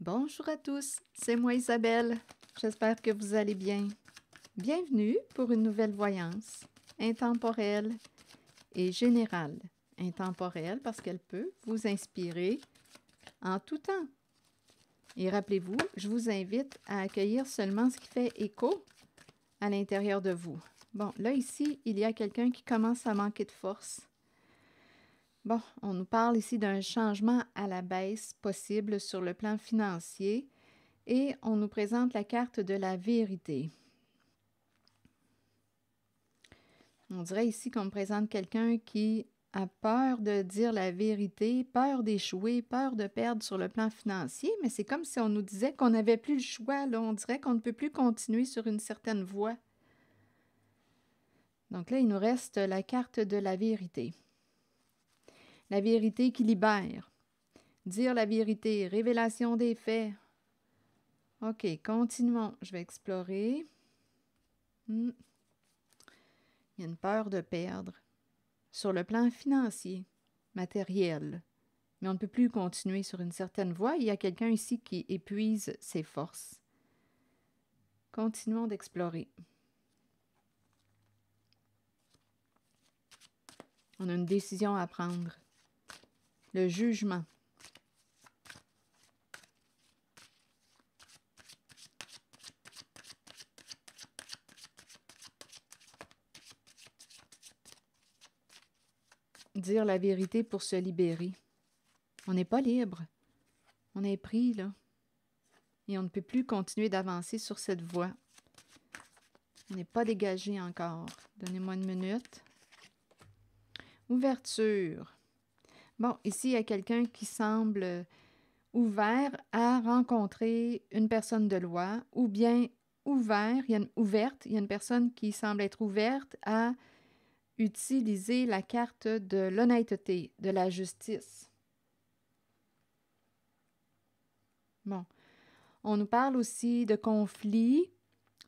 Bonjour à tous, c'est moi Isabelle. J'espère que vous allez bien. Bienvenue pour une nouvelle voyance, intemporelle et générale. Intemporelle parce qu'elle peut vous inspirer en tout temps. Et rappelez-vous, je vous invite à accueillir seulement ce qui fait écho à l'intérieur de vous. Bon, là ici, il y a quelqu'un qui commence à manquer de force. Bon, on nous parle ici d'un changement à la baisse possible sur le plan financier et on nous présente la carte de la vérité. On dirait ici qu'on me présente quelqu'un qui a peur de dire la vérité, peur d'échouer, peur de perdre sur le plan financier, mais c'est comme si on nous disait qu'on n'avait plus le choix, là. On dirait qu'on ne peut plus continuer sur une certaine voie. Donc là, il nous reste la carte de la vérité. La vérité qui libère. Dire la vérité, révélation des faits. OK, continuons. Je vais explorer. Il y a une peur de perdre. Sur le plan financier, matériel. Mais on ne peut plus continuer sur une certaine voie. Il y a quelqu'un ici qui épuise ses forces. Continuons d'explorer. On a une décision à prendre. Le jugement. Dire la vérité pour se libérer. On n'est pas libre. On est pris, là. Et on ne peut plus continuer d'avancer sur cette voie. On n'est pas dégagé encore. Donnez-moi une minute. Ouverture. Bon, ici, il y a quelqu'un qui semble ouvert à rencontrer une personne de loi ou bien il y a une personne qui semble être ouverte à utiliser la carte de l'honnêteté, de la justice. Bon, on nous parle aussi de conflit.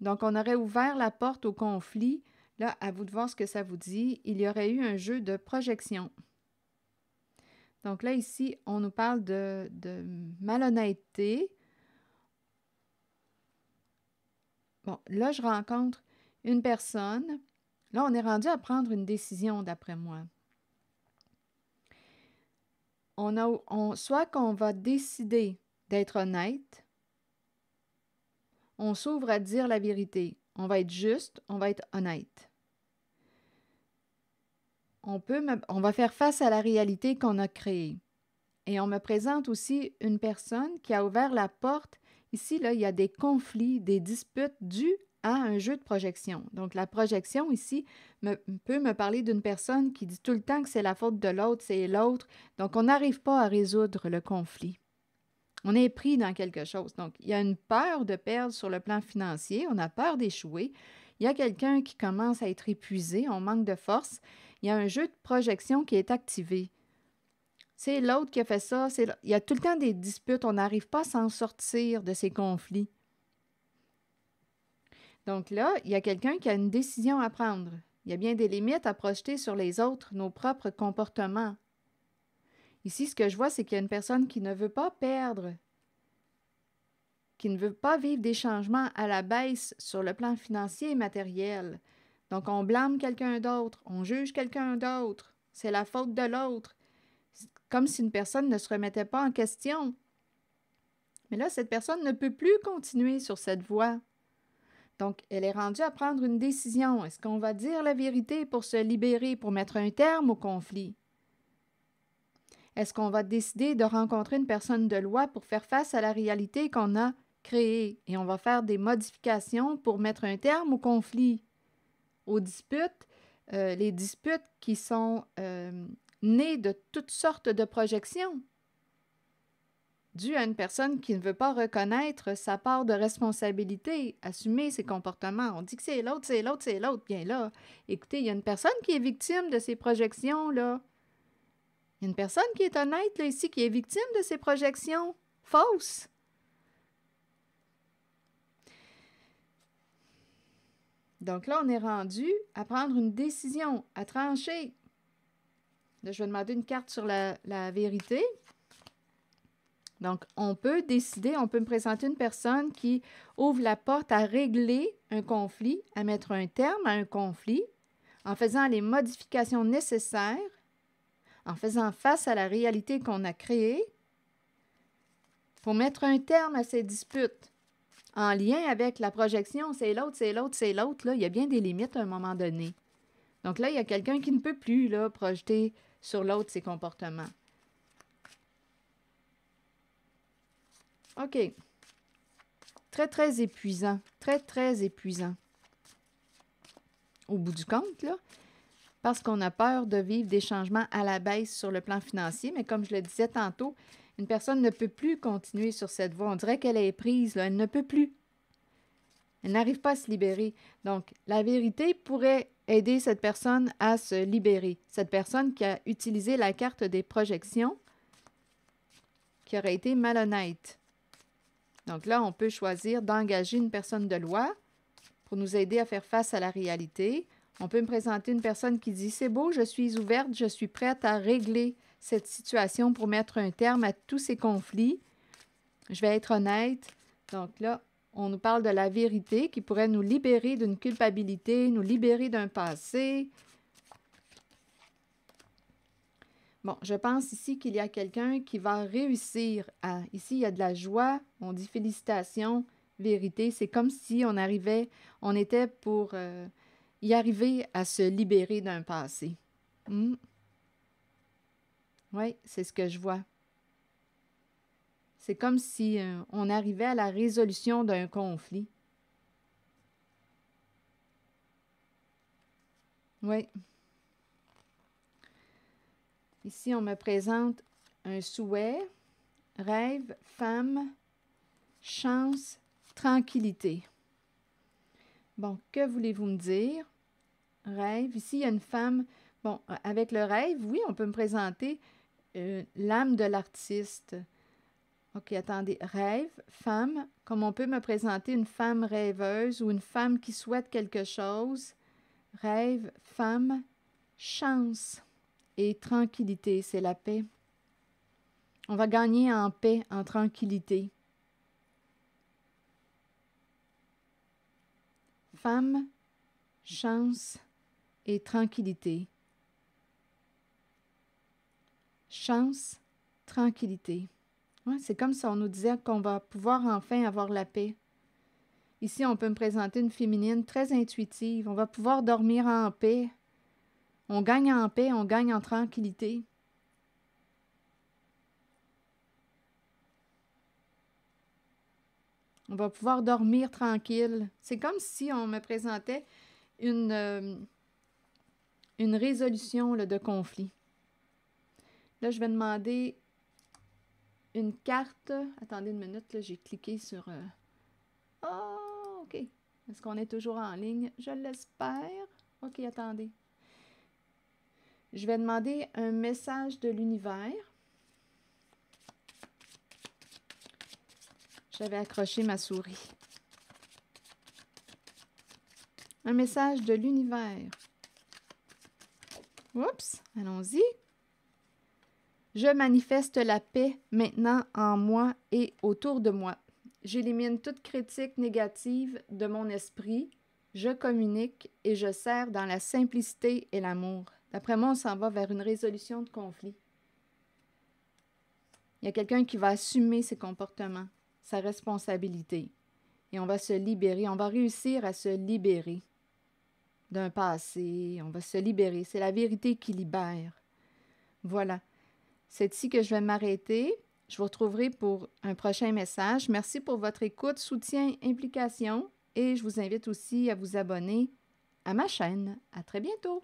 Donc, on aurait ouvert la porte au conflit. Là, à vous de voir ce que ça vous dit. Il y aurait eu un jeu de projection. Donc là, ici, on nous parle de malhonnêteté. Bon, là, je rencontre une personne. Là, on est rendu à prendre une décision, d'après moi. Soit qu'on va décider d'être honnête, on s'ouvre à dire la vérité. On va être juste, on va être honnête. On va faire face à la réalité qu'on a créée. Et on me présente aussi une personne qui a ouvert la porte. Ici, là, il y a des conflits, des disputes dues à un jeu de projection. Donc, la projection ici peut me parler d'une personne qui dit tout le temps que c'est la faute de l'autre, c'est l'autre. Donc, on n'arrive pas à résoudre le conflit. On est pris dans quelque chose. Donc, il y a une peur de perdre sur le plan financier. On a peur d'échouer. Il y a quelqu'un qui commence à être épuisé. On manque de force. Il y a un jeu de projection qui est activé. C'est l'autre qui a fait ça. Il y a tout le temps des disputes. On n'arrive pas à s'en sortir de ces conflits. Donc là, il y a quelqu'un qui a une décision à prendre. Il y a bien des limites à projeter sur les autres, nos propres comportements. Ici, ce que je vois, c'est qu'il y a une personne qui ne veut pas perdre, qui ne veut pas vivre des changements à la baisse sur le plan financier et matériel. Donc, on blâme quelqu'un d'autre, on juge quelqu'un d'autre. C'est la faute de l'autre. Comme si une personne ne se remettait pas en question. Mais là, cette personne ne peut plus continuer sur cette voie. Donc, elle est rendue à prendre une décision. Est-ce qu'on va dire la vérité pour se libérer, pour mettre un terme au conflit? Est-ce qu'on va décider de rencontrer une personne de loi pour faire face à la réalité qu'on a créée et on va faire des modifications pour mettre un terme au conflit, aux disputes, les disputes qui sont nées de toutes sortes de projections, dues à une personne qui ne veut pas reconnaître sa part de responsabilité, assumer ses comportements. On dit que c'est l'autre, c'est l'autre, c'est l'autre. Bien là, écoutez, il y a une personne qui est victime de ces projections-là. Il y a une personne qui est honnête là, ici, qui est victime de ces projections fausses. Donc là, on est rendu à prendre une décision, à trancher. Là, je vais demander une carte sur la vérité. Donc, on peut décider, on peut me présenter une personne qui ouvre la porte à régler un conflit, à mettre un terme à un conflit, en faisant les modifications nécessaires, en faisant face à la réalité qu'on a créée, pour mettre un terme à ces disputes. En lien avec la projection, c'est l'autre, c'est l'autre, c'est l'autre, là, il y a bien des limites à un moment donné. Donc là, il y a quelqu'un qui ne peut plus là, projeter sur l'autre ses comportements. OK. Très, très épuisant. Très, très épuisant. Au bout du compte, là, parce qu'on a peur de vivre des changements à la baisse sur le plan financier. Mais comme je le disais tantôt, une personne ne peut plus continuer sur cette voie. On dirait qu'elle est prise, là. Elle ne peut plus. Elle n'arrive pas à se libérer. Donc, la vérité pourrait aider cette personne à se libérer. Cette personne qui a utilisé la carte des projections, qui aurait été malhonnête. Donc là, on peut choisir d'engager une personne de loi pour nous aider à faire face à la réalité. On peut me présenter une personne qui dit « C'est beau, je suis ouverte, je suis prête à régler cette situation pour mettre un terme à tous ces conflits. Je vais être honnête. » Donc là, on nous parle de la vérité qui pourrait nous libérer d'une culpabilité, nous libérer d'un passé. Bon, je pense ici qu'il y a quelqu'un qui va réussir à... Ici, il y a de la joie. On dit félicitations, vérité. C'est comme si on était pour y arriver à se libérer d'un passé. Oui, c'est ce que je vois. C'est comme si on arrivait à la résolution d'un conflit. Oui. Ici, on me présente un souhait, rêve, femme, chance, tranquillité. Bon, que voulez-vous me dire? Rêve. Ici, il y a une femme. Bon, avec le rêve, oui, on peut me présenter l'âme de l'artiste. OK, attendez. Rêve, femme, comme on peut me présenter une femme rêveuse ou une femme qui souhaite quelque chose. Rêve, femme, chance et tranquillité, c'est la paix. On va gagner en paix, en tranquillité. Femme, chance et tranquillité. Chance, tranquillité. Ouais, c'est comme si on nous disait qu'on va pouvoir enfin avoir la paix. Ici, on peut me présenter une féminine très intuitive. On va pouvoir dormir en paix. On gagne en paix, on gagne en tranquillité. On va pouvoir dormir tranquille. C'est comme si on me présentait une résolution là, de conflit. Là, je vais demander une carte. Attendez une minute, là, j'ai cliqué sur... Oh, OK. Est-ce qu'on est toujours en ligne? Je l'espère. OK, attendez. Je vais demander un message de l'univers. J'avais accroché ma souris. Un message de l'univers. Oups, allons-y. Je manifeste la paix maintenant en moi et autour de moi. J'élimine toute critique négative de mon esprit. Je communique et je sers dans la simplicité et l'amour. D'après moi, on s'en va vers une résolution de conflit. Il y a quelqu'un qui va assumer ses comportements, sa responsabilité. Et on va se libérer, on va réussir à se libérer d'un passé. On va se libérer. C'est la vérité qui libère. Voilà. C'est ici que je vais m'arrêter. Je vous retrouverai pour un prochain message. Merci pour votre écoute, soutien, implication et je vous invite aussi à vous abonner à ma chaîne. À très bientôt!